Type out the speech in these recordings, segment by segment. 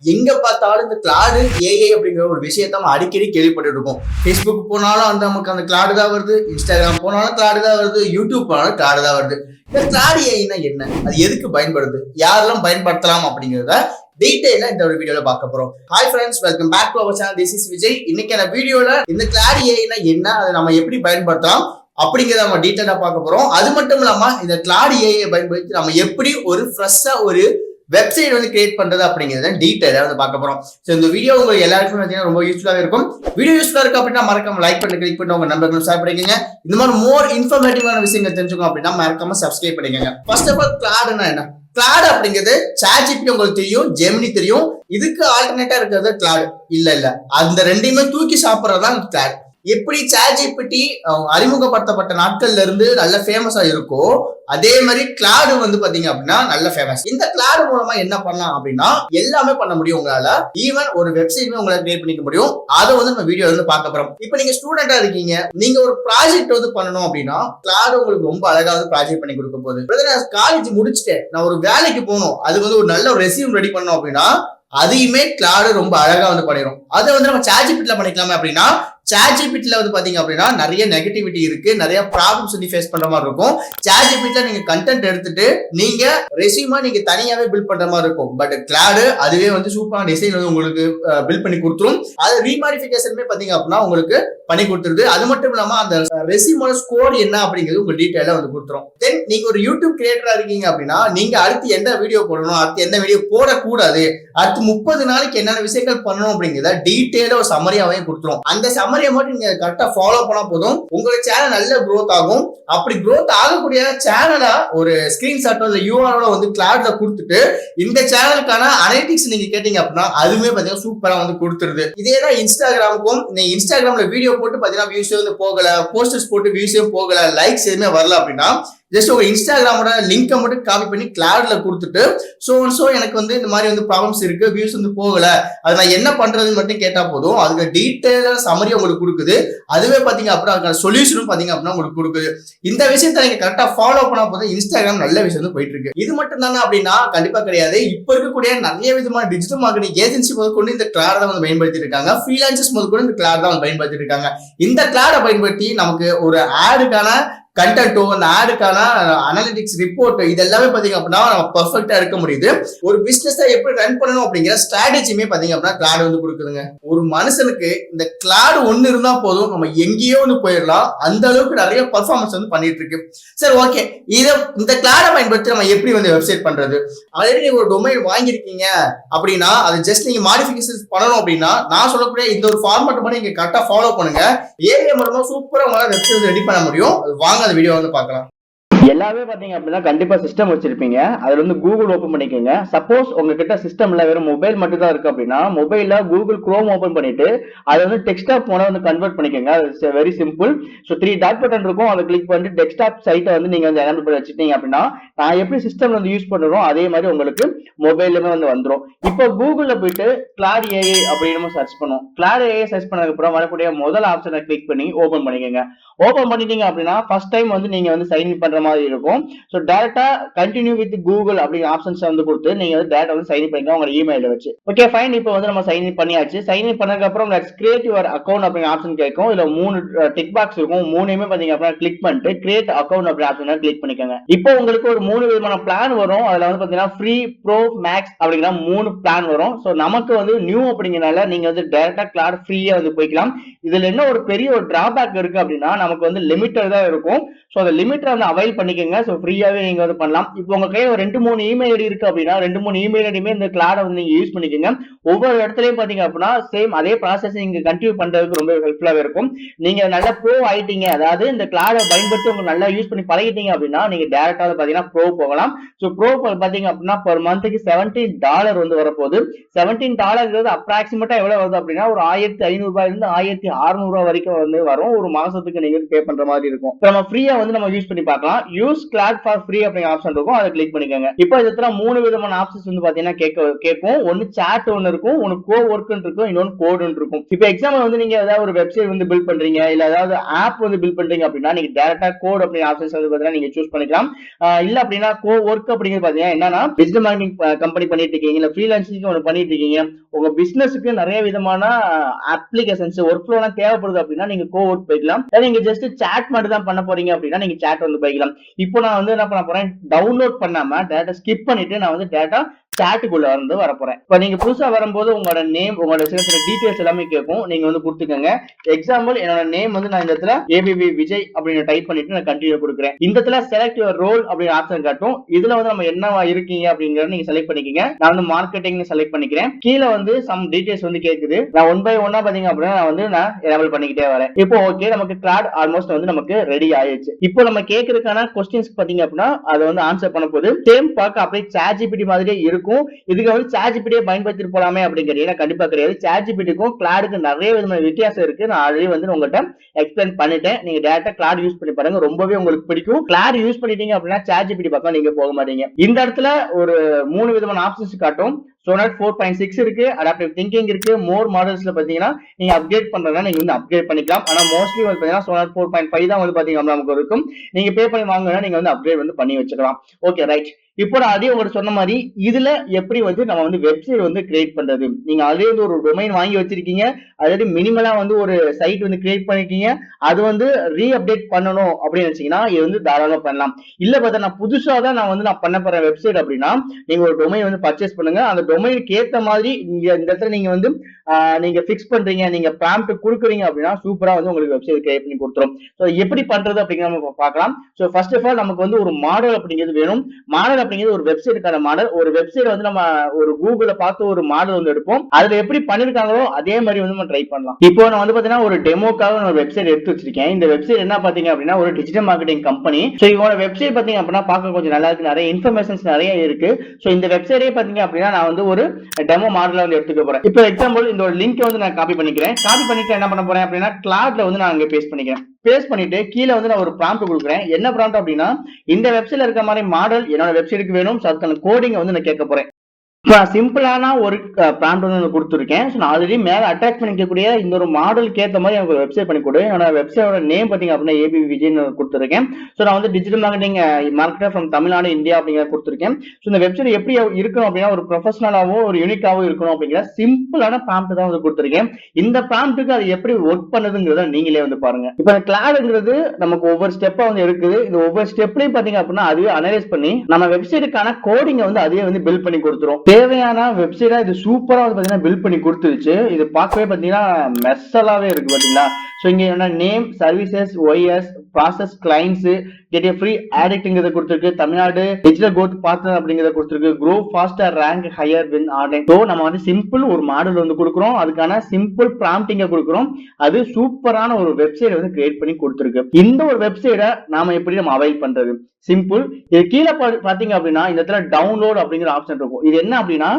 எங்க பார்த்தாலும் இந்த கிளாடு ஏஐ அப்படிங்கிற ஒரு விஷயத்த நம்ம அடிக்கடி கேள்விப்பட்டு இருக்கோம். ஃபேஸ்புக் போனாலும் நமக்கு அந்த கிளாடு தான் வருது, இன்ஸ்டாகிராம் போனாலும் கிளாடு தான் வருது, யூடியூப் போனாலும் கிளாடு தான் வருது. இந்த கிளாடு ஏஐனா என்ன, அது எதுக்கு பயன்படுது, யாரெல்லாம் பயன்படுத்தலாம் அப்படிங்கிறத டீடைலா இந்த ஒரு வீடியோல பார்க்க போறோம். Hi friends, welcome back to our channel. This is Vijay. இன்னைக்கான வீடியோல இந்த கிளாடு ஏஐனா என்ன, அதை நம்ம எப்படி பயன்படுத்தலாம் அப்படிங்கிறத நம்ம டீடைலா பார்க்க போறோம். அது மட்டும் இல்லாம இந்த கிளாடு ஏஐ பயன்படுத்தி நம்ம எப்படி ஒரு ஃப்ரெஷ்ஷா ஒரு வெப்சைட் வந்து கிரியேட் பண்றது அப்படிங்கிறத டீடைலா வந்து பார்க்க போறோம். ஸோ இந்த வீடியோ உங்களுக்கு எல்லாருக்கும் ரொம்ப யூஸ்ஃபுல்லாக இருக்கும். வீடியோ யூஸ்ஃபுல்லா இருக்கு அப்படின்னா மறக்காம லைக் பண்ணி கிளிக் பண்ணி உங்க நண்பர்களும் ஷேர் பண்ணிக்கங்க. இந்த மாதிரி மோர் இன்ஃபர்மேட்டிவான விஷயங்கள் தெரிஞ்சுக்கணும் அப்படின்னா மறக்காம சப்ஸ்கிரைப் பண்ணிக்கங்க. ஃபர்ஸ்ட் ஆஃப் ஆல் கிளாடுனா என்ன? கிளாடு அப்படிங்கிறது சாட்ஜிபிடி உங்களுக்கு தெரியும், ஜெமினி தெரியும். இதுக்கு ஆல்டர்னேட்டா இருக்கிறது கிளாடு இல்ல அந்த ரெண்டையுமே தூக்கி சாப்பிட்றதுதான் கிளாடு. எப்படி சாட்ஜிபிடி அறிமுகப்படுத்தப்பட்ட நாட்கள்ல இருந்து நல்ல ஃபேமஸா இருக்கோ அதே மாதிரி கிளாடு வந்து பாத்தீங்க அப்படின்னா நல்ல ஃபேமஸ். இந்த கிளாடு மூலமா என்ன பண்ணலாம் அப்படின்னா எல்லாமே பண்ண முடியும். உங்களால ஈவன் ஒரு வெப்சைட்மே உங்களால கிரியேட் பண்ணிக்க முடியும். அதை வந்து நம்ம வீடியோ வந்து பார்க்க போறோம். இப்போ நீங்க ஸ்டூடெண்டா இருக்கீங்க, நீங்க ஒரு ப்ராஜெக்ட் வந்து பண்ணணும் அப்படின்னா கிளாடு உங்களுக்கு ரொம்ப அழகா வந்து ப்ராஜெக்ட் பண்ணி கொடுக்க போகுது. நான் காலேஜ் முடிச்சுட்டேன், நான் ஒரு வேலைக்கு போகணும், அது வந்து ஒரு நல்ல ரெஸ்யூம் ரெடி பண்ணணும் அப்படின்னா அதையுமே கிளாடு ரொம்ப அழகா வந்து பண்ணிடும். அதை வந்து நம்ம சாட்ஜிபிடில பண்ணிக்கலாமே அப்படின்னா சாட்ஜிபிடில வந்து பாத்தீங்க அப்படின்னா நிறைய நெகட்டிவிட்டி இருக்கு, நிறைய ப்ராப்ளம்ஸ் வந்து ஃபேஸ் பண்ற மாதிரி இருக்கும். சாட்ஜிபிடில நீங்க கண்டென்ட் எடுத்துட்டு நீங்க ரெஸ்யூமா நீங்க தனியாவே பில்ட் பண்ற மாதிரி இருக்கும். பட் கிளாடு அதுவே வந்து சூப்பரான டிசைன் வந்து உங்களுக்கு பில்ட் பண்ணி கொடுத்துரும். அது ரீமாடிஃபிகேஷனுமே பாத்தீங்க அப்படின்னா உங்களுக்கு பண்ணி கொடுத்துருது. அது மட்டும் இல்லாம அந்த ரெஸ்யூமோட ஸ்கோர் என்ன அப்படிங்கிறது உங்களுக்கு டீடைலா வந்து கொடுத்துரும். தென் நீங்க ஒரு யூடியூப் கிரியேட்டரா இருக்கீங்க அப்படின்னா நீங்க அடுத்து எந்த வீடியோ போடணும், அடுத்து எந்த வீடியோ போடக்கூடாது, அடுத்து 30 நாளைக்கு என்னென்ன விஷயங்கள் பண்ணணும் அப்படிங்கிறத டீடைலா ஒரு சம்மரியாவே கொடுத்துரும். அந்த சம்மரியை மட்டும் நீங்க கரெக்டா ஃபாலோ பண்ணா போதும், உங்களோட சேனல் நல்ல growth ஆகும். அப்படி growth ஆகக்கூடிய சேனலை ஒரு ஸ்கிரீன்ஷாட்டோ இல்ல யூஆர்ஓ வந்து கிளாட்ல கொடுத்துட்டு இந்த சேனலுக்கான அனலிட்டிக்ஸ் நீங்க கேட்டீங்க அப்படின்னா அதுவுமே பாத்தீங்கன்னா சூப்பரா வந்து கொடுத்துருது. இதேதான் இன்ஸ்டாகிராமுக்கும். நீங்க இன்ஸ்டாகிராம்ல வீடியோ போட்டு பாத்தீங்கன்னா வியூஸ் வந்து போகல, போஸ்டர்ஸ் போட்டு வியூஸே போகல, லைக்ஸ் எதுவுமே வரல அப்படின்னா ஜஸ்ட் உங்க இன்ஸ்டாகிராமோட லிங்கை மட்டும் காப்பி பண்ணி கிளாட்ல கொடுத்துட்டு சோ எனக்கு வந்து இந்த மாதிரி வந்து ப்ராப்ளம்ஸ் இருக்கு, வியூஸ் வந்து போகல, அது நான் என்ன பண்றதுன்னு மட்டும் கேட்டா போதும், அதுக்கு டீடைலான சம்மரி உங்களுக்கு கொடுக்குது. அதுவே பாத்தீங்க அப்படின்னா அதுக்கான சொல்யூஷனும் பாத்தீங்க அப்படின்னா உங்களுக்கு கொடுக்குது. இந்த விஷயத்த நீங்க கரெக்டா ஃபாலோ பண்ணா போதும் இன்ஸ்டாகிராம் நல்ல விஷயம் வந்து போயிட்டு இருக்கு. இது மட்டும் தானே அப்படின்னா கண்டிப்பா கிடையாது. இப்ப இருக்கக்கூடிய நிறைய விதமான டிஜிட்டல் மார்க்கெட்டிங் ஏஜென்சி முதல் கொண்டு இந்த கிளாட் தான் வந்து பயன்படுத்தி இருக்காங்க. ஃப்ரீலான்சர்ஸ் முதல் கொண்டு இந்த கிளாட் தான் வந்து பயன்படுத்தி இருக்காங்க. இந்த கிளாடை பயன்படுத்தி நமக்கு ஒரு ஆடுக்கான கண்டென்ட்டோ அந்த ஆடுக்கான அனலிட்டிக்ஸ் ரிப்போர்ட் இதெல்லாமே பாத்தீங்க அப்படின்னா நம்ம பெர்ஃபெக்ட்டா இருக்க முடியுது. ஒரு பிசினஸ் எப்படி ரன் பண்ணணும் அப்படிங்கிற ஸ்ட்ராட்டஜியுமே பாத்தீங்க அப்படின்னா கிளாட் வந்து கொடுக்குதுங்க. ஒரு மனுஷனுக்கு இந்த கிளாட் ஒண்ணு இருந்தா போதும், நம்ம எங்கேயோ வந்து போயிடலாம். அந்த அளவுக்கு நிறைய பெர்ஃபார்மன்ஸ் வந்து பண்ணிட்டு இருக்கு. சரி, ஓகே, இந்த கிளாடை பயன்படுத்தி நம்ம எப்படி வந்து வெப்சைட் பண்றது? ஆல்ரெடி நீங்க ஒரு டொமைன் வாங்கியிருக்கீங்க அப்படின்னா அது ஜஸ்ட் நீங்க மாடிஃபிகேஷன் பண்ணணும் அப்படின்னா நான் சொல்லக்கூடிய இந்த ஒரு ஃபார்மேட் மட்டும் நீங்க கரெக்டா ஃபாலோ பண்ணுங்க. ஏஐ மூலமா சூப்பரா உங்களால வெப்சைட் ரெடி பண்ண முடியும். வாங்க அந்த வீடியோ வந்து பார்க்கலாம். எல்லாமே பாத்தீங்க அப்படின்னா கண்டிப்பா சிஸ்டம் வச்சிருப்பீங்க. அதுல வந்து கூகுள் ஓபன் பண்ணிக்கோங்க. சப்போஸ் உங்ககிட்ட சிஸ்டம்ல வெறும் மொபைல் மட்டும் தான் இருக்கு அப்படின்னா மொபைல்ல கூகுள் குரோம் ஓபன் பண்ணிட்டு அதை வந்து டெஸ்க்டாப் மோட வந்து கன்வெர்ட் பண்ணிக்கோங்க. Very simple. So 3 dot button இருக்கும், அதை கிளிக் பண்ணிட்டு டெஸ்க்டாப் சைட்டை வந்து நீங்க வந்து எனேபிள் பண்ணி வச்சுட்டீங்க அப்படின்னா நான் எப்படி சிஸ்டம்ல வந்து யூஸ் பண்றோம் அதே மாதிரி உங்களுக்கு மொபைலுமே வந்து வந்துடும். இப்போ கூகுள்ல போயிட்டு கிளாட் ஏஐ அப்படின்னு சர்ச் பண்ணுவோம். கிளாட் ஏஐ சர்ச் பண்ணதுக்கு அப்புறம் வரக்கூடிய முதல் ஆப்ஷனை கிளிக் பண்ணி ஓபன் பண்ணிக்கோங்க. ஓபன் பண்ணிட்டீங்க அப்படின்னா ஃபர்ஸ்ட் டைம் வந்து நீங்க வந்து சைன் இன் பண்ற மாதிரி இருக்கும். ஸோ டேரக்டா கண்டினியூ வித் கூகுள் அப்படிங்கிற ஆப்ஷன்ஸ் வந்து கொடுத்து நீங்க வந்து டேரக்டா வந்து சைன் இன் பண்ணிக்கலாம் உங்க இமெயில வச்சு. Okay fine. இப்போ வந்து நம்ம சைன் இன் பண்ணியாச்சு. சைன் இன் பண்ணதுக்கு அப்புறம் கிரியேட் யுவர் அக்கௌண்ட் அப்படிங்கிற ஆப்ஷன் கேட்கும். இதுல 3 டிக் பாக்ஸ் இருக்கும். 3மே பாத்தீங்க அப்படின்னா கிளிக் பண்ணிட்டு கிரியேட் அக்கௌண்ட் அப்படி ஆப்ஷன் கிளிக் பண்ணிக்கோங்க. இப்போ உங்களுக்கு ஒரு 3 விதமான பிளான் வரும். அதுல வந்து பாத்தீங்கன்னா ஃப்ரீ, ப்ரோ, மேக்ஸ் அப்படிங்கிற 3 பிளான் வரும். ஸோ நமக்கு வந்து நியூ அப்படிங்கிறனால நீங்க வந்து டேரக்டா கிளாட் ஃப்ரீயா வந்து போய்க்கலாம். இதுல என்ன ஒரு பெரிய ஒரு டிராபேக் இருக்கு அப்படின்னா நமக்கு வந்து லிமிட்டட் தான் இருக்கும். ஸோ அந்த லிமிட்டை வந்து அவைல் பண்ணிக்கோங்க. ஸோ ஃப்ரீயாவே நீங்க வந்து பண்ணலாம். இப்போ உங்க கையில ஒரு 2-3 இமெயில் ஐடி இருக்கு அப்படின்னா 2-3 இமெயில் ஐடியுமே இந்த கிளாடை வந்து நீங்க யூஸ் பண்ணிக்கோங்க. ஒவ்வொரு இடத்துலயும் பாத்தீங்க அப்படின்னா சேம் அதே ப்ராசஸ் நீங்க கண்டினியூ பண்றதுக்கு ரொம்ப ஹெல்ப்ஃபுல்லாவே இருக்கும். நீங்க நல்லா ப்ரோ ஆயிட்டீங்க, அதாவது இந்த கிளாடை பயன்படுத்தி உங்க நல்லா யூஸ் பண்ணி பழகிட்டீங்க அப்படின்னா நீங்க டேரக்டா பாத்தீங்கன்னா ப்ரோ போகலாம். ஸோ ப்ரோ பாத்தீங்க அப்படின்னா பர் மந்த்துக்கு $17 வந்து வரப்போகுது. $17 அப்ராக்சிமேட்டா எவ்வளவு வருது அப்படின்னா ஒரு $1500 1600 வரைக்கும் வந்து வரும். ஒரு மாசத்துக்கு நீங்க பே பண்ற மாதிரி இருக்கும். நம்ம ஃப்ரீயா வந்து நம்ம யூஸ் பண்ணி பார்க்கலாம். யூஸ் கிளாட் ஃபார் ஃப்ரீ அப்படிங்கிற ஆப்ஷன் இருக்கும், அதை கிளிக் பண்ணிக்கோங்க. இப்போ இதுல 3 விதமான ஆப்ஷன்ஸ் வந்து பாத்தீங்கன்னா கேட்கும். ஒன்னு சாட் ஒன்னு இருக்கும், ஒன்னு கோ ஒர்க் இருக்கும், இன்னொன்னு கோட் இருக்கும். இப்போ எக்ஸாம்பிள் வந்து நீங்க ஏதாவது ஒரு வெப்சைட் வந்து பில்ட் பண்றீங்க, இல்ல ஏதாவது ஆப் வந்து பில்ட் பண்றீங்க அப்படின்னா நீங்க டைரக்டா கோட் அப்படிங்கிற ஆப்ஷன்ஸ் வந்து பாத்தீங்கன்னா நீங்க சூஸ் பண்ணிக்கலாம். இல்ல அப்படின்னா கோ ஒர்க் அப்படிங்கிறது பாத்தீங்கன்னா என்னன்னா டிஜிட்டல் மார்க்கெட்டிங் கம்பெனி பண்ணிட்டு இருக்கீங்க, இல்ல ஃப்ரீலான்சிங் ஒன்று பண்ணிட்டு இருக்கீங்க, உங்க பிசினஸ்க்கு நிறைய விதமான அப்ளிகேஷன்ஸ் ஒர்க் ஃப்ளோ எல்லாம் தேவைப்படுது அப்படின்னா நீங்க கோ ஒர்க் போய்க்கலாம். நீங்க ஜஸ்ட் சாட் மட்டும் தான் பண்ண போறீங்க அப்படின்னா நீங்க சாட் வந்து போய்க்கலாம். இப்போ நான் வந்து என்ன பண்ண போறேன், டவுன்லோட் பண்ணாம டேட்டா ஸ்கிப் பண்ணிட்டு நான் வந்து டேட்டா சாட்டுக்குள்ள வந்து வரப்போறேன். இப்ப நீங்க புதுசா வரும்போது உங்களோட நேம், உங்களோட சில டீடைல்ஸ் எல்லாமே கேட்கும், நீங்க வந்து கொடுத்துக்கோங்க. எக்ஸாம்பிள் என்னோட நேம் வந்து நான் இந்த இடத்துல ஏபிபி விஜய் அப்படின்னு டைப் பண்ணிட்டு நான் கண்டினியூ கொடுக்குறேன். இந்த இடத்துல செலக்ட் யுவர் ரோல் அப்படின்னு ஆப்ஷன் காட்டும். இதுல வந்து நம்ம என்னவா இருக்கீங்க அப்படிங்கறத நீங்க செலக்ட் பண்ணிக்கங்க. நான் வந்து மார்க்கெட்டிங் செலக்ட் பண்ணிக்கிறேன். கீழே வந்து சம் டீடைல்ஸ் வந்து கேக்குது. நான் ஒன் பை ஒன்னா பாத்தீங்க அப்படின்னா நான் வந்து எனேபிள் பண்ணிக்கிட்டே வரேன். இப்போ ஓகே, நமக்கு கிளாட் ஆல்மோஸ்ட் வந்து நமக்கு ரெடி ஆயிடுச்சு. இப்போ நம்ம கேட்கறதுக்கான கொஸ்டின்ஸ் பாத்தீங்க அப்படின்னா அதை வந்து ஆன்சர் பண்ண போது சேம் பார்க்க அப்படியே சாட்ஜிபிடி மாதிரியே இருக்கும். இதுக்கு வந்து சாட்ஜிபிடியை பயன்படுத்திட்டு போலாமே அப்படிங்கிறது கண்டிப்பா கிடையாது. சாட்ஜிபிடிக்கும் கிளாடுக்கு நிறைய விதமான வித்தியாசம் இருக்கு. நான் ஆல்ரெடி வந்து உங்கள்கிட்ட எக்ஸ்பிளைன் பண்ணிட்டேன். நீங்க டைரக்டா கிளாட் யூஸ் பண்ணி பாருங்க, ரொம்பவே உங்களுக்கு பிடிக்கும். கிளாட் யூஸ் பண்ணிட்டீங்க அப்படின்னா சாட்ஜிபிடி பக்கம் நீங்க போக மாட்டீங்க. இந்த இடத்துல ஒரு 3 விதமான ஆப்ஷன்ஸ் காட்டும். Sonnet 4.6 இருக்கு, அடாப்டிவ் திங்கிங் இருக்கு, மோர் மாடல்ஸ்ல பாத்தீங்கன்னா நீங்க அப்கிரேட் பண்றதா நீங்க வந்து அப்கிரேட் பண்ணிக்கலாம். ஆனா மோஸ்ட்லி வந்து பாத்தீங்கன்னா Sonnet 4.5 தான் வந்து பாத்தீங்கன்னா நமக்கு இருக்கும். நீங்க பே பண்ணி வாங்குனா நீங்க வந்து அப்கிரேட் வந்து பண்ணி வச்சுக்கலாம். Okay right. இப்போ நான் அதே உங்களுக்கு சொன்ன மாதிரி இதுல எப்படி வந்து நம்ம வந்து வெப்சைட் வந்து கிரியேட் பண்றது, நீங்க அதே வந்து ஒரு டொமைன் வாங்கி வச்சிருக்கீங்க, அதாவது மினிமலா வந்து ஒரு சைட் வந்து கிரியேட் பண்ணிருக்கீங்க, அது வந்து ரீ அப்டேட் பண்ணணும் அப்படின்னு நினைச்சீங்கன்னா இது வந்து தாராளமா பண்ணலாம். இல்ல பார்த்தா நான் புதுசா தான் நான் பண்ண போறேன் வெப்சைட் அப்படின்னா நீங்க ஒரு டொமைன் வந்து பர்ச்சேஸ் பண்ணுங்க. அந்த டொமைனுக்கு ஏத்த மாதிரி இந்த இடத்துல நீங்க வந்து நீங்க பிக்ஸ் பண்றீங்க, நீங்க ப்ராம்ப்ட் கொடுக்குறீங்க அப்படின்னா சூப்பரா வந்து உங்களுக்கு வெப்சைட் கிரியேட் பண்ணி கொடுத்துரும். ஸோ எப்படி பண்றது அப்படிங்கிற நம்ம பார்க்கலாம். ஸோ ஃபர்ஸ்ட் ஆஃப் ஆல் நமக்கு வந்து ஒரு மாடல் அப்படிங்கிறது வேணும். மாடல் அப்படிங்கிறது ஒரு வெப்சைட்டுக்கான மாடல். ஒரு வெப்சைட் வந்து நம்ம ஒரு கூகுள்ல பார்த்து ஒரு மாடல் வந்து எடுப்போம், அதுல எப்படி பண்ணிருக்காங்களோ அதே மாதிரி வந்து நம்ம ட்ரை பண்ணலாம். இப்போ நான் வந்து பாத்தீங்கன்னா ஒரு டெமோக்காக ஒரு வெப்சைட் எடுத்து வச்சிருக்கேன். இந்த வெப்சைட் என்ன பாத்தீங்க அப்படின்னா ஒரு டிஜிட்டல் மார்க்கெட்டிங் கம்பெனி. ஸோ இவங்களோட வெப்சைட் பாத்தீங்க அப்படின்னா பார்க்க கொஞ்சம் நல்லா இருக்கு, நிறைய இன்ஃபர்மேஷன்ஸ் நிறைய இருக்கு. ஸோ இந்த வெப்சைட்டே பாத்தீங்க அப்படின்னா நான் வந்து ஒரு டெமோ மாடல வந்து எடுத்துக்க போறேன். இப்போ எக்ஸாம்பிள் இந்த ஒரு லிங்க் வந்து நான் காப்பி பண்ணிக்கிறேன். காப்பி பண்ணிட்டு என்ன பண்ண போறேன் அப்படின்னா கிளாட்ல வந்து நான் அங்க பேஸ்ட் பண்ணிக்கிறேன். பேஸ்ட் பண்ணிட்டு கீழே வந்து நான் ஒரு ப்ராம்ப்ட் கொடுக்குறேன். என்ன ப்ராம்ப்ட் அப்படின்னா இந்த வெப்சைட்ல இருக்க மாதிரி மாடல் என்னோட வெப்சைட்டுக்கு வேணும். அதுக்கான கோடிங் வந்து நான் கேட்க போறேன். சிம்பிளான ஒரு ப்ராம்ப்ட் வந்து கொடுத்துருக்கேன். நான் ஆல்ரெடி மேல அட்டாச் பண்ணிக்கக்கூடிய இந்த ஒரு மாடலுக்கு ஏற்ற மாதிரி எனக்கு ஒரு வெப்சைட் பண்ணி கொடு. என்னோட வெப்சைட்டோட நேம் பாத்தீங்க அப்படின்னா ஏபி விஜய்னு கொடுத்துருக்கேன். ஸோ நான் வந்து digital marketer from Tamil Nadu India அப்படிங்கிறத கொடுத்துருக்கேன். ஸோ இந்த வெப்சைட் எப்படி இருக்கணும் அப்படின்னா ஒரு ப்ரொஃபஷனலாகவும் ஒரு யூனிக்காகவும் இருக்கணும் அப்படிங்கிற சிம்பிளான ப்ராம்ப்ட் தான் வந்து கொடுத்துருக்கேன். இந்த ப்ராம்ப்ட்டுக்கு அது எப்படி ஒர்க் பண்ணுதுங்கிறத நீங்களே வந்து பாருங்க. இப்போ கிளாடுங்கிறது நமக்கு ஒவ்வொரு ஸ்டெப்பா வந்து இருக்குது. இந்த ஒவ்வொரு ஸ்டெப்லையும் பாத்தீங்க அப்படின்னா அதுவே அனலைஸ் பண்ணி நம்ம வெப்சைட்டுக்கான கோடிங்கை வந்து அதுவே வந்து பில்ட் பண்ணி கொடுத்துரும். தேவையான வெப்சைட்டா இது சூப்பரா வந்து பாத்தீங்கன்னா பில்ட் பண்ணி கொடுத்துருச்சு. இது பார்க்கவே பாத்தீங்கன்னா மெர்சலாவே இருக்கு பாத்தீங்களா. சோ இங்க என்ன name, services, why us, process, clients, get a free ஆடிட்ங்கிறத கொடுத்துருக்கு, தமிழ்நாடு டிஜிட்டல் கோத் பார்ட்னர் அப்படிங்கறத கொடுத்துருக்கு, grow faster, rank higher win online. So நம்ம வந்து சிம்பிள் ஒரு மாடல் வந்து கொடுக்குறோம், அதுக்கான சிம்பிள் ப்ராம்ப்டிங்க கொடுக்குறோம், அது சூப்பரான ஒரு வெப்சைட் வந்து கிரியேட் பண்ணி கொடுத்துருக்கு. இந்த ஒரு வெப்சைட்டை நாம எப்படி நம்ம அவைல் பண்றது, சிம்பிள். இது கீழே பாத்தீங்க அப்படின்னா இந்த இடத்துல டவுன்லோட் அப்படிங்கிற ஆப்ஷன் இருக்கும். இது என்ன அப்படின்னா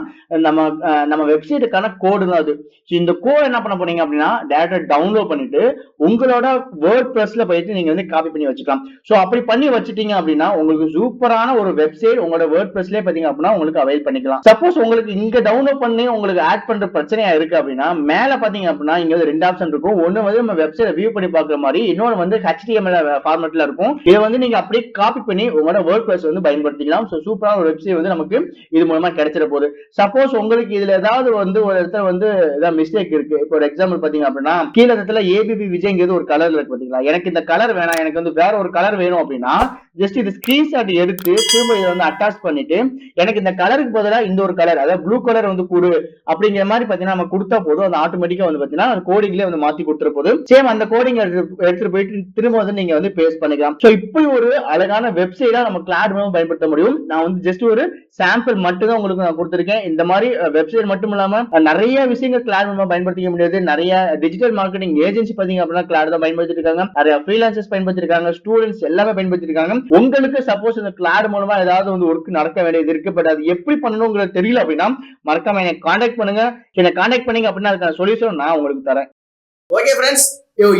நம்ம வெப்சைட்டுக்கான கோடு தான் அது. இந்த கோட் என்ன பண்ண போறீங்க அப்படின்னா டேரக்டா டவுன்லோட் பண்ணிட்டு உங்களோட வேர்ட் பிரஸ்ல போயிட்டு நீங்க வந்து காப்பி பண்ணி வச்சுக்கலாம். சோ அப்படி பண்ணி வச்சுட்டீங்க அப்படின்னா உங்களுக்கு சூப்பரான ஒரு வெப்சைட் உங்களோட வேர்ட் பிரஸ்லயே பாத்தீங்க அப்படின்னா உங்களுக்கு அவைல் பண்ணிக்கலாம். சப்போஸ் உங்களுக்கு இங்க டவுன்லோட் பண்ணி உங்களுக்கு ஆட் பண்ற பிரச்சனையா இருக்கு அப்படின்னா மேல பாத்தீங்க அப்படின்னா இங்க வந்து 2 ஆப்ஷன் இருக்கும். ஒன்னு வந்து நம்ம வெப்சைட் வியூ பண்ணி பாக்குற மாதிரி, இன்னொன்னு வந்து HTML ஃபார்மட்ல இருக்கும். இதை வந்து நீங்க அப்படியே காப்பி பண்ணி உங்களோட வேர்ட் பிரஸ் வந்து பயன்படுத்திக்கலாம். சோ சூப்பரான ஒரு வெப்சைட் வந்து நமக்கு இது மூலமா கிடைச்சிட போகுது. சப்போஸ் உங்களுக்கு இதுல ஏதாவது வந்து ஒரு இடத்துல வந்து ஏதாவது மிஸ்டேக் இருக்கு. இப்போ ஒரு எக்ஸாம்பிள் பாத்தீங்க அப்படின்னா கீழே இடத்துல ஏபிபி விஜய்ங்கிறது ஒரு கலர்ல இருக்கு பாத்தீங்களா, எனக்கு இந்த கலர் வேணாம், எனக்கு வந்து வேற ஒரு கலர் வேணும் அப்படின்னா ஜஸ்ட் இது ஸ்கிரீன்ஷாட் எடுத்து திரும்ப இதை வந்து அட்டாச் பண்ணிட்டு எனக்கு இந்த கலருக்கு பதிலா இந்த ஒரு கலர், அதாவது ப்ளூ கலர் வந்து கொடு அப்படிங்கிற மாதிரி பாத்தீங்கன்னா நம்ம கொடுத்தா போதும், அது ஆட்டோமேட்டிக்கா வந்து பாத்தீங்கன்னா அந்த கோடிங்லேயே வந்து மாத்தி கொடுத்துற போது சேம் அந்த கோடிங் எடுத்துட்டு போயிட்டு திரும்ப வந்து நீங்க வந்து பேஸ்ட் பண்ணிக்கலாம். சோ இப்படி ஒரு அழகான வெப்சைட்டா நம்ம கிளாட் மூலமா பயன்படுத்த முடியும். நான் வந்து ஜஸ்ட் ஒரு சாம்பிள் மட்டும் தான் உங்களுக்கு நான் கொடுத்திருக்கேன். இந்த மாதிரி வெப்சைட் மட்டும் இல்லாம நிறைய விஷயங்கள் கிளாட் மூலமா பயன்படுத்திக்க முடியாது. நிறைய டிஜிட்டல் மார்க்கெட்டிங் ஏஜென்சி பாத்தீங்க அப்படின்னா கிளாட் தான் பயன்படுத்திட்டு இருக்காங்க, நிறைய ஃப்ரீலான்சர்ஸ் பயன்படுத்தி இருக்காங்க, ஸ்டூடெண்ட்ஸ் எல்லாமே பயன்படுத்தி இருக்காங்க. உங்களுக்கு சப்போஸ் இந்த கிளாட் மூலமா ஏதாவது வந்து ஒர்க் நடக்க வேண்டியது இருக்கு, பட் அது எப்படி பண்ணணுங்கிறது தெரியல அப்படின்னா மறக்காம என்னை கான்டாக்ட் பண்ணுங்க. என்னை கான்டாக்ட் பண்ணீங்க அப்படின்னா அதுக்கான சொல்யூஷன் நான் உங்களுக்கு தரேன். ஓகே ஃப்ரெண்ட்ஸ்,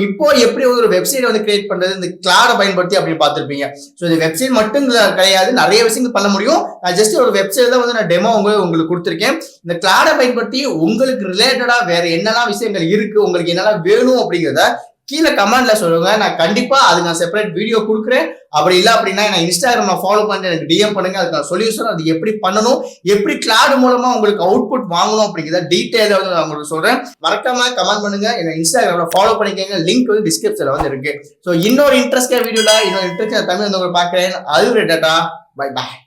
இப்போ எப்படி ஒரு வெப்சைட் வந்து கிரியேட் பண்றது இந்த கிளாட பயன்படுத்தி அப்படின்னு பார்த்திருப்பீங்க. ஸோ இந்த வெப்சைட் மட்டும் கிடையாது, நிறைய விஷயங்கள் பண்ண முடியும். நான் ஜஸ்ட் ஒரு வெப்சைட் தான் வந்து நான் டெமோ உங்களுக்கு கொடுத்துருக்கேன். இந்த கிளாட பயன்படுத்தி உங்களுக்கு ரிலேட்டடா வேற என்னெல்லாம் விஷயங்கள் இருக்கு, உங்களுக்கு என்னெல்லாம் வேணும் அப்படிங்கிறத கீழே கமெண்ட்ல சொல்லுங்க. நான் கண்டிப்பா அதுக்கு நான் செப்பரேட் வீடியோ கொடுக்குறேன். அப்படி இல்லை அப்படின்னா நான் இன்ஸ்டாகிராம் ஃபாலோ பண்ணிட்டு எனக்கு டிஎம் பண்ணுங்க. அதுக்கு சொல்யூஷன் அது எப்படி பண்ணணும், எப்படி கிளாட் மூலமா உங்களுக்கு அவுட்புட் வாங்கணும் அப்படிங்கிறத டீட்டெயிலாக வந்து நான் உங்களுக்கு சொல்றேன். மறக்காம கமெண்ட் பண்ணுங்க. என்ன இன்ஸ்டாகிராம்ல ஃபாலோ பண்ணிக்கங்க. லிங்க் வந்து டிஸ்கிரிப்ஷன்ல வந்து இருக்கு. ஸோ இன்னொரு இன்ட்ரெஸ்டிங் வீடியோல இன்னொரு இன்ட்ரெஸ்டிங் தமிழ் வந்து உங்களுக்கு பார்க்குறேன். அது டாட்டா, பை பாய்.